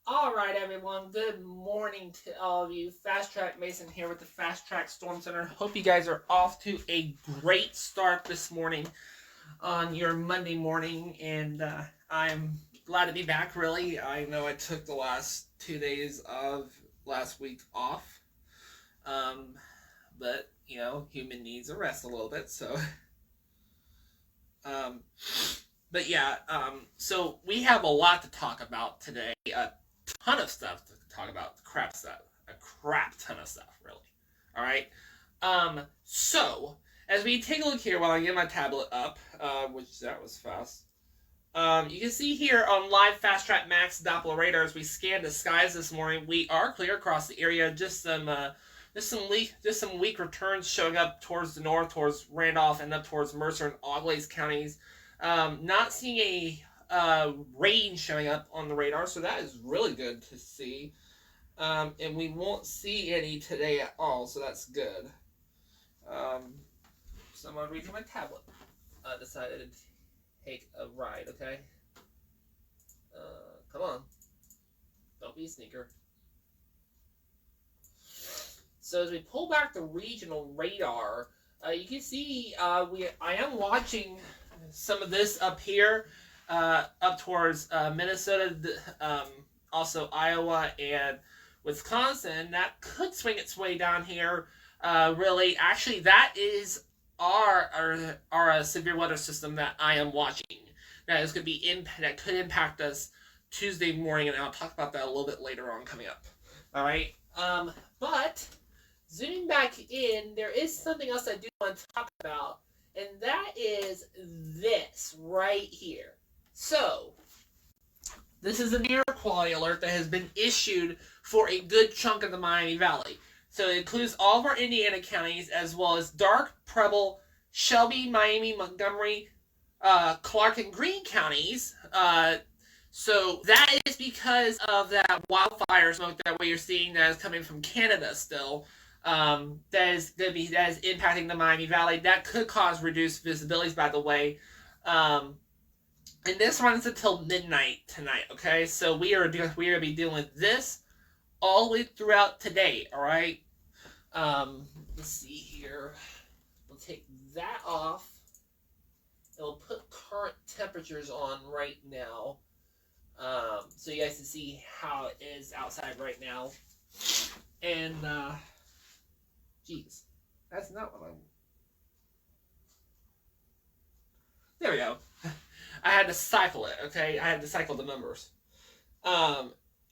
All right, everyone. Good morning to all of you. Fast Track Mason here with the Fast Track Storm Center. Hope you guys are off to a great start this morning on your Monday morning, and I'm glad to be back. Really, I know I took the last 2 days of last week off, um, but human needs a rest a little bit. So, um, but yeah, so we have a lot to talk about today. A ton of stuff to talk about. Crap stuff. A crap ton of stuff, really. All right. So as we take a look here while I get my tablet up, which that was fast. You can see here on live Fast Track Max Doppler radar as we scan the skies this morning, we are clear across the area. Just some weak returns showing up towards the north, towards Randolph, and up towards Mercer and Auglaize counties. Not seeing a rain showing up on the radar, so that is really good to see. And we won't see any today at all, so that's good. Someone reading my tablet decided to take a ride, okay? Come on. Don't be a sneaker. So as we pull back the regional radar, you can see I am watching some of this up here, up towards Minnesota, also Iowa and Wisconsin. That could swing its way down here. Really, actually, that is our severe weather system that I am watching. That is going to be that could impact us Tuesday morning, and I'll talk about that a little bit later on coming up. All right, but zooming back in, there is something else I do want to talk about, and that is this right here. So, this is an air quality alert that has been issued for a good chunk of the Miami Valley. So it includes all of our Indiana counties, as well as Darke, Preble, Shelby, Miami, Montgomery, Clark, and Greene counties. So that is because of that wildfire smoke that you're seeing that is coming from Canada still. That is impacting the Miami Valley. That could cause reduced visibilities, by the way. And this runs until midnight tonight. Okay, so we are going to be dealing with this all the way throughout today. All right. Let's see here. We'll take that off. And we'll put current temperatures on right now. So you guys can see how it is outside right now. And, geez, that's not what I'm... There we go. I had to cycle it, okay? I had to cycle the numbers.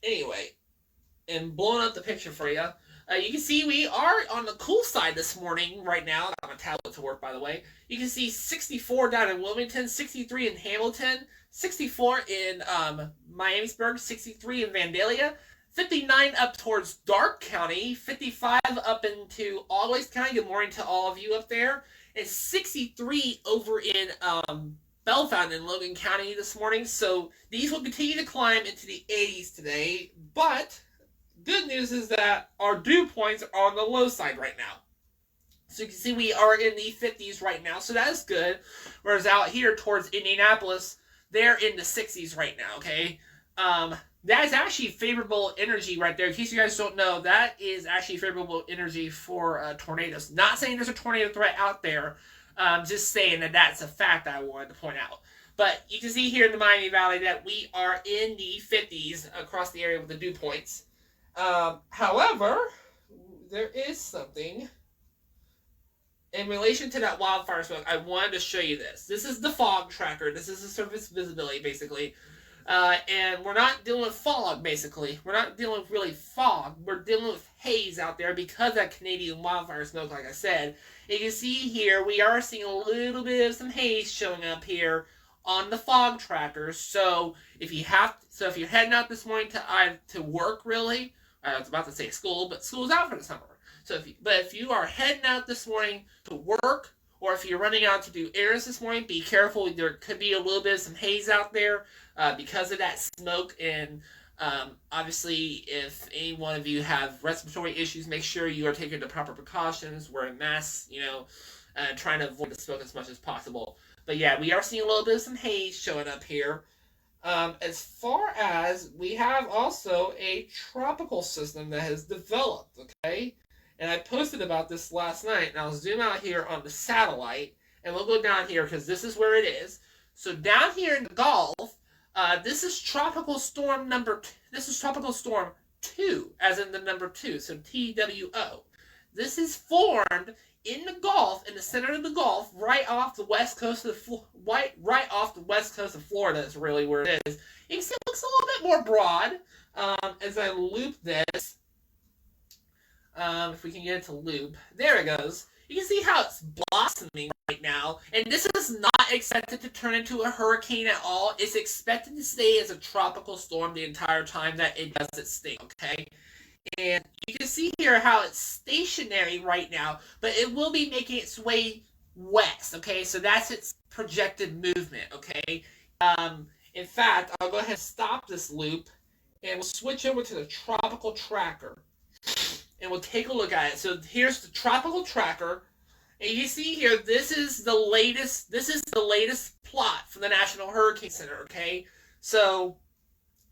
Anyway, and blowing up the picture for you. You can see we are on the cool side this morning right now. I got my tablet to work, by the way. You can see 64 down in Wilmington, 63 in Hamilton, 64 in Miamisburg, 63 in Vandalia, 59 up towards Darke County, 55 up into Auglaize County. Good morning to all of you up there. And 63 over in Bellefontaine in Logan County this morning. So these will continue to climb into the 80s today, but good news is that our dew points are on the low side right now. So you can see we are in the 50s right now, so that is good. Whereas out here towards Indianapolis, they're in the 60s right now, okay? That is actually favorable energy right there. In case you guys don't know, that is actually favorable energy for tornadoes. Not saying there's a tornado threat out there. Just saying that that's a fact I wanted to point out. But you can see here in the Miami Valley that we are in the 50s across the area with the dew points. However, there is something in relation to that wildfire smoke. I wanted to show you this. This is the fog tracker. This is the surface visibility, basically. And we're not dealing with fog, basically. We're not dealing with really fog. We're dealing with haze out there because of that Canadian wildfire smoke, like I said. And you can see here, we are seeing a little bit of some haze showing up here on the fog tracker. So if you're heading out this morning to work, really, I was about to say school, but school's out for the summer. So if you are heading out this morning to work, or if you're running out to do errands this morning, be careful. There could be a little bit of some haze out there because of that smoke. And obviously, if any one of you have respiratory issues, make sure you are taking the proper precautions, wearing masks, trying to avoid the smoke as much as possible. But yeah, we are seeing a little bit of some haze showing up here. As far as we have also a tropical system that has developed, okay? And I posted about this last night, and I'll zoom out here on the satellite, and we'll go down here because this is where it is. So down here in the Gulf, this is tropical storm this is tropical storm 2, as in the number 2, so TWO. This is formed in the Gulf, in the center of the Gulf, right off the west coast of right off the west coast of Florida is really where it is. You can see it looks a little bit more broad as I loop this. If we can get it to loop, there it goes. You can see how it's blossoming right now, and this is not expected to turn into a hurricane at all. It's expected to stay as a tropical storm the entire time that it does its thing, okay? And you can see here how it's stationary right now, but it will be making its way west, okay? So that's its projected movement, okay? In fact, I'll go ahead and stop this loop, and we'll switch over to the tropical tracker, and we'll take a look at it. So here's the tropical tracker, and you see here, this is the latest plot from the National Hurricane Center, okay? So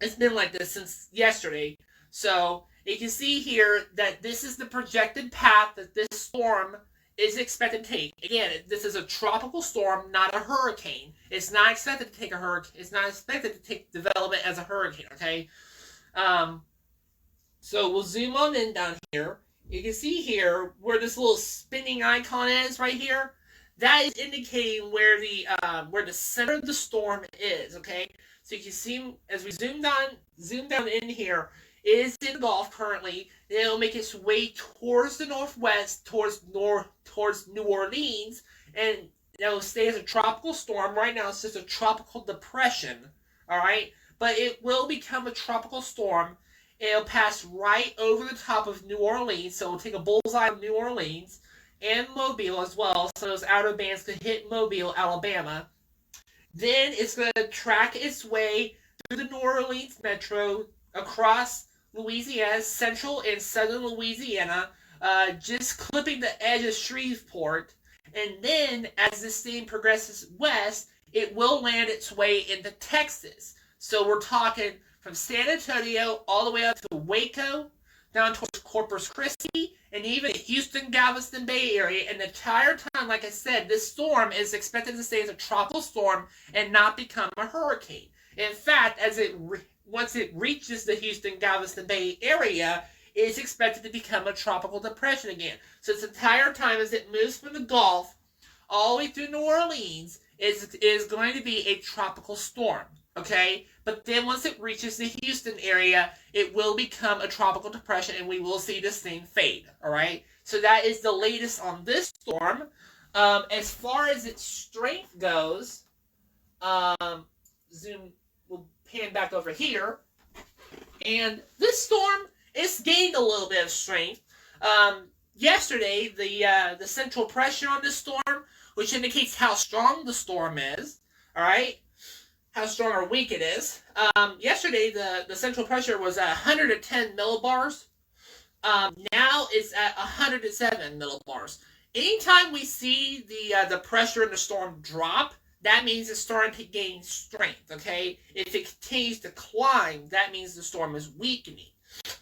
it's been like this since yesterday. So you can see here that this is the projected path that this storm is expected to take. Again, this is a tropical storm, not a hurricane. It's not expected to take a hurricane. It's not expected to take development as a hurricane, okay? So we'll zoom on in down here. You can see here where this little spinning icon is right here. That is indicating where the center of the storm is, okay? So you can see as we zoom down in here, it is in the Gulf currently. It'll make its way towards the northwest, towards New Orleans, and it'll stay as a tropical storm. Right now, it's just a tropical depression, all right? But it will become a tropical storm. It'll pass right over the top of New Orleans, so it'll take a bullseye of New Orleans and Mobile as well, so those outer bands could hit Mobile, Alabama. Then it's going to track its way through the New Orleans metro, across Louisiana, central and southern Louisiana, just clipping the edge of Shreveport. And then, as this thing progresses west, it will land its way into Texas. So we're talking from San Antonio all the way up to Waco, down towards Corpus Christi, and even Houston, Galveston Bay area. And the entire time, like I said, this storm is expected to stay as a tropical storm and not become a hurricane. In fact, once it reaches the Houston, Galveston Bay area, it's expected to become a tropical depression again. So its entire time as it moves from the Gulf all the way through New Orleans is going to be a tropical storm, okay? But then once it reaches the Houston area, it will become a tropical depression, and we will see this thing fade, all right? So that is the latest on this storm. As far as its strength goes, we'll pan back over here, and this storm is gained a little bit of strength. Yesterday, the central pressure on this storm, which indicates how strong the storm is, all right, how strong or weak it is. Yesterday, the central pressure was at 110 millibars. Now it's at 107 millibars. Anytime we see the pressure in the storm drop, that means it's starting to gain strength, okay? If it continues to climb, that means the storm is weakening.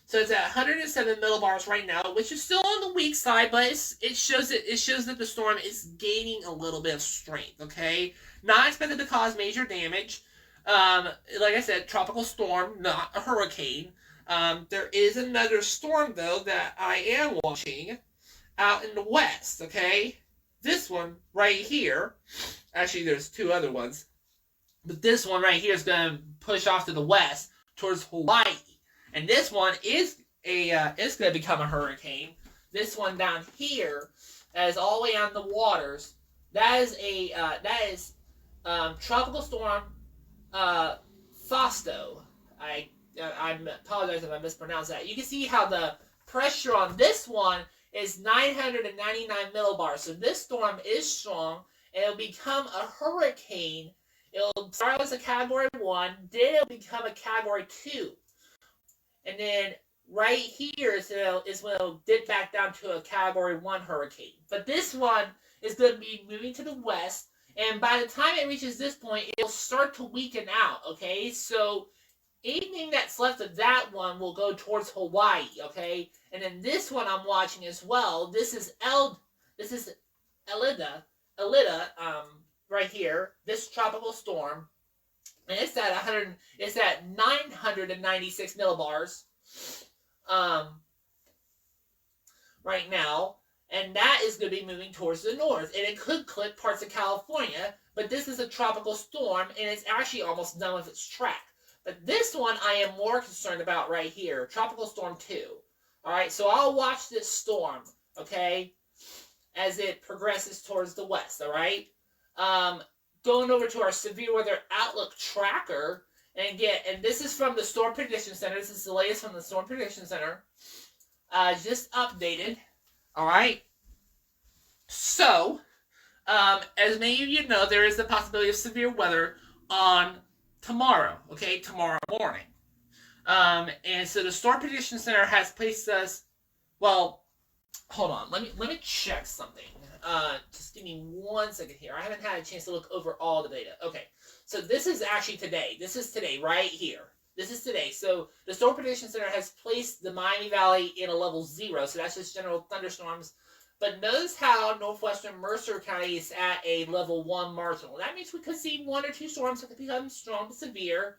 So it's at 107 millibars right now, which is still on the weak side, but it shows that the storm is gaining a little bit of strength, okay? Not expected to cause major damage. Like I said, tropical storm, not a hurricane. There is another storm, though, that I am watching out in the west, okay? This one right here, actually there's two other ones, but this one right here is going to push off to the west towards Hawaii. And this one is it's going to become a hurricane. This one down here is all the way on the waters. That is tropical storm Fausto. I apologize if I mispronounced that. You can see how the pressure on this one is 999 millibars. So this storm is strong, and it'll become a hurricane. It'll start as a Category 1, then it'll become a Category 2. And then right here is when it'll dip back down to a Category 1 hurricane. But this one is going to be moving to the west, And by the time it reaches this point, it will start to weaken out, okay? So anything that's left of that one will go towards Hawaii, okay? And then this one I'm watching as well. This is Elida, right here. This tropical storm, and it's at 996 millibars, right now. And that is going to be moving towards the north. And it could clip parts of California, but this is a tropical storm, and it's actually almost done with its track. But this one I am more concerned about right here, Tropical Storm 2. Alright, so I'll watch this storm, okay, as it progresses towards the west, alright? Going over to our severe weather outlook tracker, and this is from the Storm Prediction Center. This is the latest from the Storm Prediction Center. Just updated. Alright, so, as many of you know, there is the possibility of severe weather on tomorrow, okay, tomorrow morning. And so the Storm Prediction Center has placed us, well, hold on, let me check something. Just give me 1 second here. I haven't had a chance to look over all the data. Okay, so this is actually today. This is today, right here. This is today. So the Storm Prediction Center has placed the Miami Valley in a level 0. So that's just general thunderstorms. But notice how northwestern Mercer County is at a level 1 marginal. That means we could see 1 or 2 storms that could become strong to severe.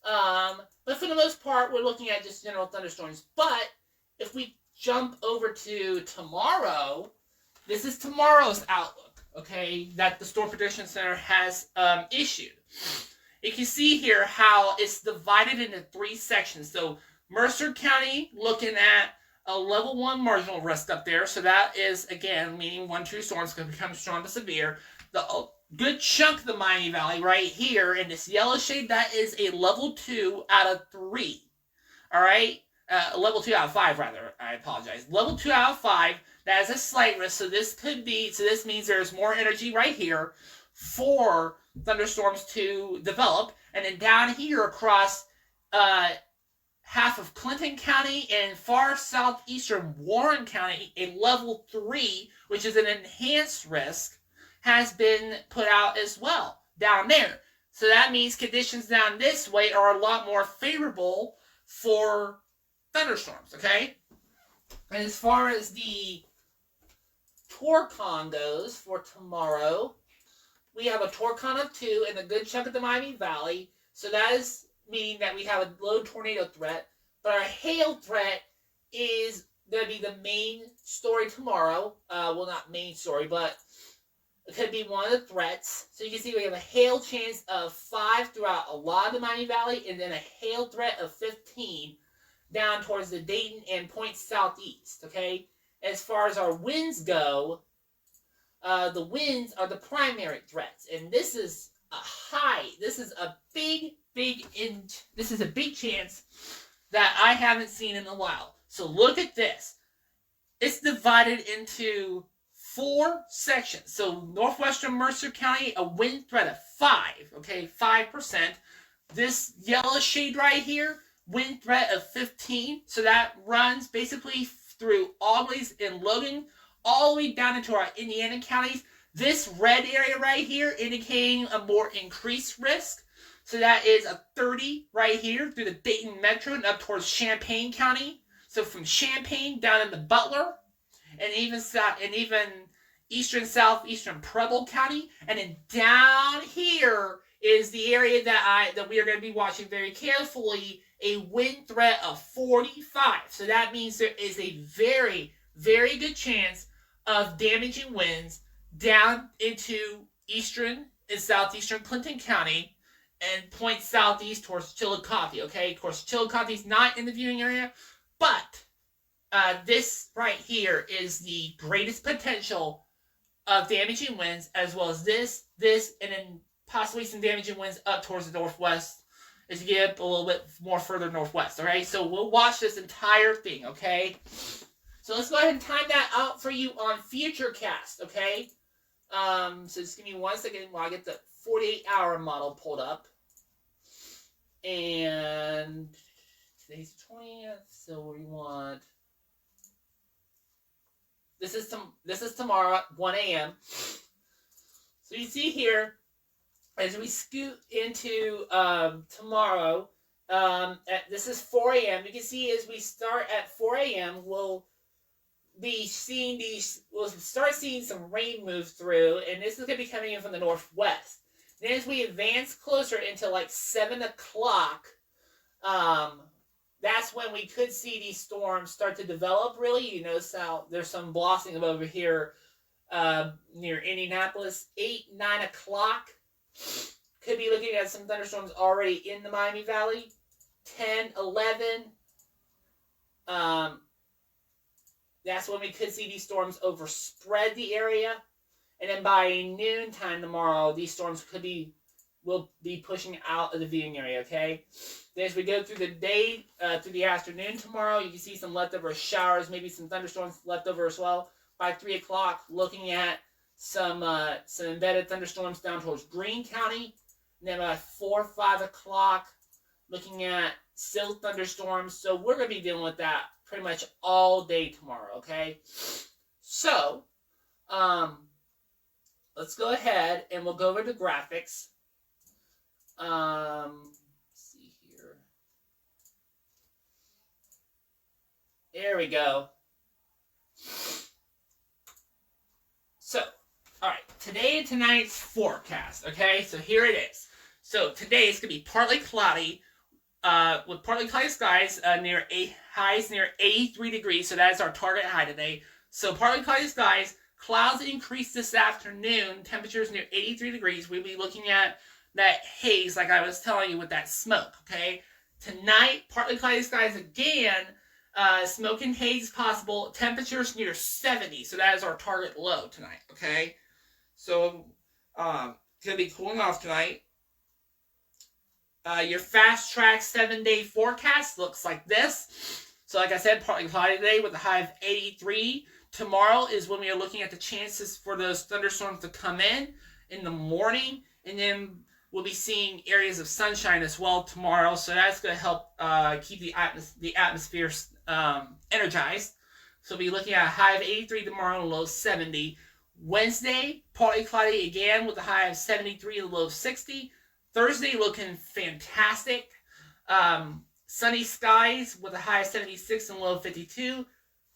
But for the most part, we're looking at just general thunderstorms. But if we jump over to tomorrow, this is tomorrow's outlook, okay, that the Storm Prediction Center has issued. You can see here how it's divided into 3 sections. So Mercer County looking at a level 1 marginal risk up there. So that is, again, meaning 1 or 2 storms can become strong to severe. The good chunk of the Miami Valley right here in this yellow shade, that is a level 2 out of 3. All right? Level 2 out of 5, rather. I apologize. Level 2 out of 5, that is a slight risk. So this means there's more energy right here for thunderstorms to develop. And then down here across half of Clinton County and far southeastern Warren County, a level 3, which is an enhanced risk, has been put out as well down there. So that means conditions down this way are a lot more favorable for thunderstorms, okay? And as far as the Torcon goes for tomorrow, we have a Torcon of 2 and a good chunk of the Miami Valley. So that is meaning that we have a low tornado threat. But our hail threat is going to be the main story tomorrow. Well, not main story, but it could be one of the threats. So you can see we have a hail chance of 5 throughout a lot of the Miami Valley, and then a hail threat of 15 down towards the Dayton and Point southeast, okay? As far as our winds go, the winds are the primary threats, and this is a high. This is a this is a big chance that I haven't seen in a while. So look at this. It's divided into 4 sections. So northwestern Mercer County, a wind threat of 5, okay, 5%. This yellow shade right here, wind threat of 15. So that runs basically through Albany and Logan, all the way down into our Indiana counties. This red area right here indicating a more increased risk. So that is a 30 right here through the Dayton Metro and up towards Champaign County. So from Champaign down into Butler, and even southeastern Preble County, and then down here is the area that we are going to be watching very carefully. A wind threat of 45. So that means there is a very, very good chance of damaging winds down into eastern and southeastern Clinton County and point southeast towards Chillicothe, okay? Of course, Chillicothe is not in the viewing area, but this right here is the greatest potential of damaging winds, as well as this, and then possibly some damaging winds up towards the northwest as you get up a little bit more further northwest, alright? So we'll watch this entire thing, okay? So let's go ahead and time that out for you on Futurecast, okay? So just give me 1 second while I get the 48-hour model pulled up. And today's 20th, so we want... This is tomorrow at 1 a.m. So you see here, as we scoot into tomorrow, this is 4 a.m. You can see as we start at 4 a.m., we'll start seeing some rain move through, and this is going to be coming in from the northwest. Then as we advance closer into like 7 o'clock, that's when we could see these storms start to develop, really. You notice how there's some blossoming over here near Indianapolis. 8, 9 o'clock. Could be looking at some thunderstorms already in the Miami Valley. 10, 11. That's when we could see these storms overspread the area. And then by noontime tomorrow, these storms will be pushing out of the viewing area, okay? Then as we go through the day, through the afternoon tomorrow, you can see some leftover showers, maybe some thunderstorms left over as well. By 3 o'clock, looking at some embedded thunderstorms down towards Greene County. And then by 4, 5 o'clock, looking at still thunderstorms. So we're going to be dealing with that pretty much all day tomorrow, okay? So, let's go ahead and we'll go over to graphics. Let's see here. There we go. So, alright, today and tonight's forecast, okay? So here it is. So today it's going to be partly cloudy, with partly cloudy skies, highs near 83 degrees, so that is our target high today. So partly cloudy skies, clouds increase this afternoon, temperatures near 83 degrees. We'll be looking at that haze like I was telling you with that smoke, okay? Tonight, partly cloudy skies again, smoke and haze possible, temperatures near 70, so that is our target low tonight, okay? So, it's going to be cooling off tonight. Your fast track 7-day forecast looks like this. So like I said, partly cloudy today with a high of 83. Tomorrow is when we are looking at the chances for those thunderstorms to come in the morning. And then we'll be seeing areas of sunshine as well tomorrow. So that's going to help keep the atmosphere energized. So we'll be looking at a high of 83 tomorrow and a low of 70. Wednesday, partly cloudy again with a high of 73 and a low of 60. Thursday looking fantastic. Sunny skies with a high of 76 and a low of 52.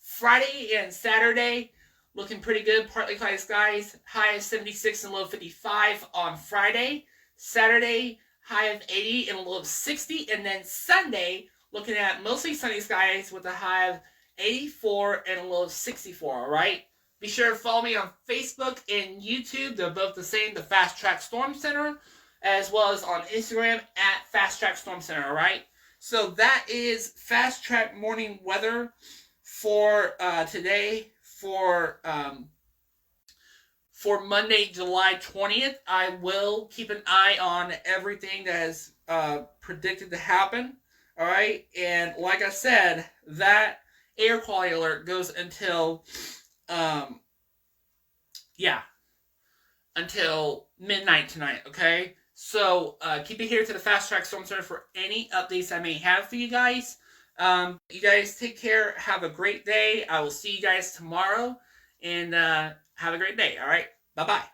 Friday and Saturday looking pretty good. Partly cloudy skies. High of 76 and a low of 55 on Friday. Saturday, high of 80 and a low of 60. And then Sunday, looking at mostly sunny skies with a high of 84 and a low of 64, all right? Be sure to follow me on Facebook and YouTube. They're both the same, the Fast Track Storm Center, as well as on Instagram at Fast Track Storm Center, all right? So that is Fast Track morning weather for today, for Monday, July 20th. I will keep an eye on everything that is predicted to happen, all right? And like I said, that air quality alert goes until, until midnight tonight, okay? So, keep it here to the Fast Track Storm Center for any updates I may have for you guys. You guys take care. Have a great day. I will see you guys tomorrow. And have a great day, all right? Bye-bye.